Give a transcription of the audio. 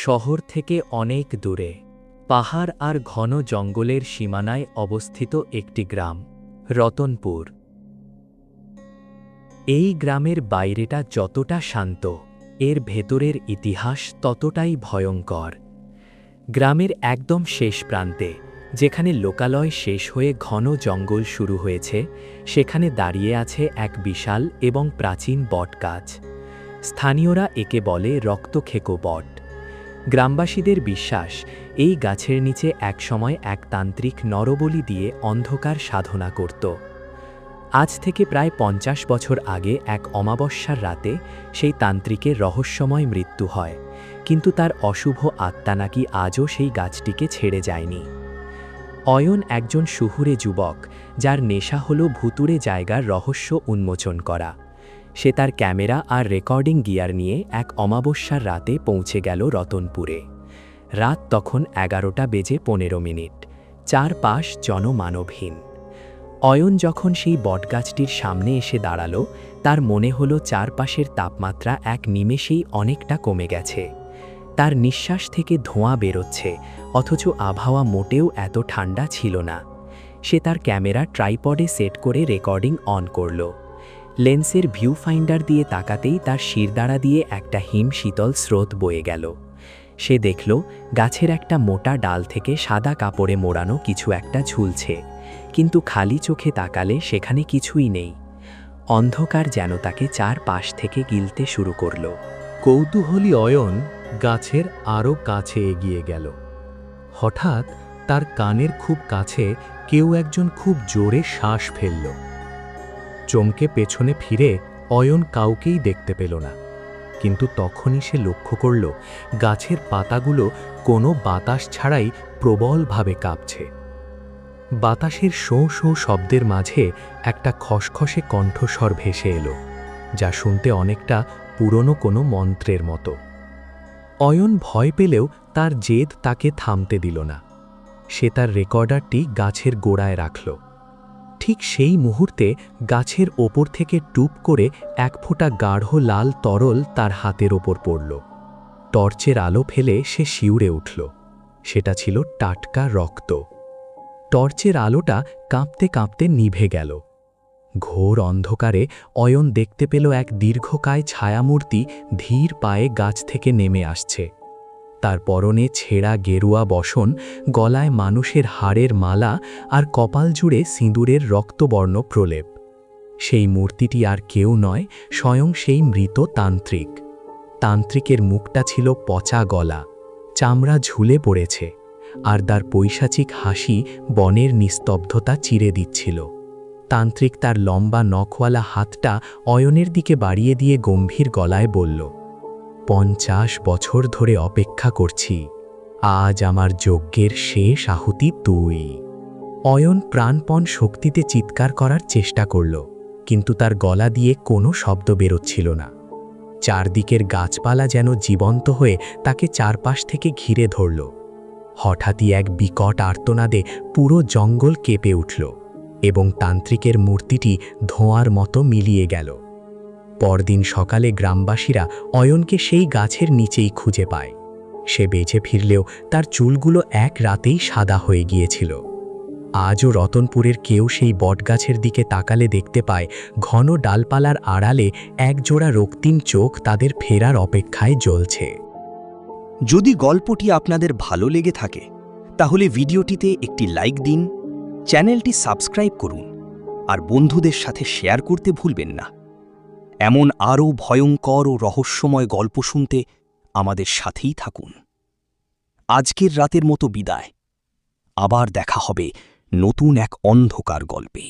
শহর থেকে অনেক দূরে পাহাড় আর ঘন জঙ্গলের সীমানায় অবস্থিত একটি গ্রাম রতনপুর। এই গ্রামের বাইরেটা যতটা শান্ত, এর ভেতরের ইতিহাস ততটাই ভয়ঙ্কর। গ্রামের একদম শেষ প্রান্তে, যেখানে লোকালয় শেষ হয়ে ঘন জঙ্গল শুরু হয়েছে, সেখানে দাঁড়িয়ে আছে এক বিশাল এবং প্রাচীন বটগাছ। স্থানীয়রা একে বলে রক্তখেকো বট। গ্রামবাসীদের বিশ্বাস, এই গাছের নিচে একসময় এক তান্ত্রিক নরবলি দিয়ে অন্ধকার সাধনা করত। আজ থেকে প্রায় 50 বছর আগে এক অমাবস্যার রাতে সেই তান্ত্রিকের রহস্যময় মৃত্যু হয়, কিন্তু তার অশুভ আত্মা নাকি আজও সেই গাছটিকে ছেড়ে যায়নি। অয়ন একজন শহুরে যুবক, যার নেশা হল ভুতুড়ে জায়গার রহস্য উন্মোচন করা। সে তার ক্যামেরা আর রেকর্ডিং গিয়ার নিয়ে এক অমাবস্যার রাতে পৌঁছে গেল রতনপুরে। রাত তখন 11:15। চারপাশ জনমানবহীন। অয়ন যখন সেই বটগাছটির সামনে এসে দাঁড়ালো, তার মনে হলো চারপাশের তাপমাত্রা এক নিমেষেই অনেকটা কমে গেছে। তার নিঃশ্বাস থেকে ধোঁয়া বেরোচ্ছে, অথচ আবহাওয়া মোটেও এত ঠান্ডা ছিল না। সে তার ক্যামেরা ট্রাইপডে সেট করে রেকর্ডিং অন করল। লেন্সের ভিউ ফাইন্ডার দিয়ে তাকাতেই তার শিরদাঁড়া দিয়ে একটা হিম শীতল স্রোত বয়ে গেল। সে দেখল গাছের একটা মোটা ডাল থেকে সাদা কাপড়ে মোড়ানো কিছু একটা ঝুলছে, কিন্তু খালি চোখে তাকালে সেখানে কিছুই নেই। অন্ধকার যেন তাকে চারপাশ থেকে গিলতে শুরু করল। কৌতূহলী অয়ন গাছের আরও কাছে এগিয়ে গেল। হঠাৎ তার কানের খুব কাছে কেউ একজন খুব জোরে শ্বাস ফেলল। চমকে পেছনে ফিরে অয়ন কাউকেই দেখতে পেল না, কিন্তু তখনই সে লক্ষ্য করল গাছের পাতাগুলো কোনো বাতাস ছাড়াই প্রবলভাবে কাঁপছে। বাতাসের শোঁ শোঁ শব্দের মাঝে একটা খসখসে কণ্ঠস্বর ভেসে এলো, যা শুনতে অনেকটা পুরনো কোনো মন্ত্রের মতো। অয়ন ভয় পেলেও তার জেদ তাকে থামতে দিল না। সে তার রেকর্ডারটি গাছের গোড়ায় রাখল। ঠিক সেই মুহূর্তে গাছের ওপর থেকে টুপ করে এক ফোঁটা গাঢ় লাল তরল তার হাতের ওপর পড়ল। টর্চের আলো ফেলে সে শিউরে উঠল। সেটা ছিল টাটকা রক্ত। টর্চের আলোটা কাঁপতে কাঁপতে নিভে গেল। ঘোর অন্ধকারে অয়ন দেখতে পেল এক দীর্ঘকায় ছায়ামূর্তি ধীর পায়ে গাছ থেকে নেমে আসছে। তার পরনে ছেঁড়া গেরুয়া বসন, গলায় মানুষের হাড়ের মালা আর কপাল জুড়ে সিঁদুরের রক্তবর্ণ প্রলেপ। সেই মূর্তিটি আর কেউ নয়, স্বয়ং সেই মৃত তান্ত্রিক। তান্ত্রিকের মুখটা ছিল পচা গলা, চামড়া ঝুলে পড়েছে, আর তার পৈশাচিক হাসি বনের নিস্তব্ধতা চিরে দিচ্ছিল। তান্ত্রিক তার লম্বা নখওয়ালা হাতটা অয়নের দিকে বাড়িয়ে দিয়ে গম্ভীর গলায় বলল, 50 বছর ধরে অপেক্ষা করছি, আজ আমার যজ্ঞের শেষ আহুতি তুই। অয়ন প্রাণপণ শক্তিতে চিৎকার করার চেষ্টা করল, কিন্তু তার গলা দিয়ে কোনো শব্দ বেরোচ্ছিল না। চারদিকের গাছপালা যেন জীবন্ত হয়ে তাকে চারপাশ থেকে ঘিরে ধরল। হঠাৎই এক বিকট আর্তনাদে পুরো জঙ্গল কেঁপে উঠল, এবং তান্ত্রিকের মূর্তিটি ধোঁয়ার মতো মিলিয়ে গেল। পরদিন সকালে গ্রামবাসীরা অয়নকে সেই গাছের নিচেই খুঁজে পায়। সে বেঁচে ফিরলেও তার চুলগুলো এক রাতেই সাদা হয়ে গিয়েছিল। আজও রতনপুরের কেউ সেই বটগাছের দিকে তাকালে দেখতে পায় ঘন ডালপালার আড়ালে একজোড়া রক্তিম চোখ তাদের ফেরার অপেক্ষায় জ্বলছে। যদি গল্পটি আপনাদের ভালো লেগে থাকে, তাহলে ভিডিওটিতে একটি লাইক দিন, চ্যানেলটি সাবস্ক্রাইব করুন, আর বন্ধুদের সাথে শেয়ার করতে ভুলবেন না। এমন আরও ভয়ঙ্কর ও রহস্যময় গল্প শুনতে আমাদের সাথেই থাকুন। আজকের রাতের মতো বিদায়। আবার দেখা হবে নতুন এক অন্ধকার গল্পে।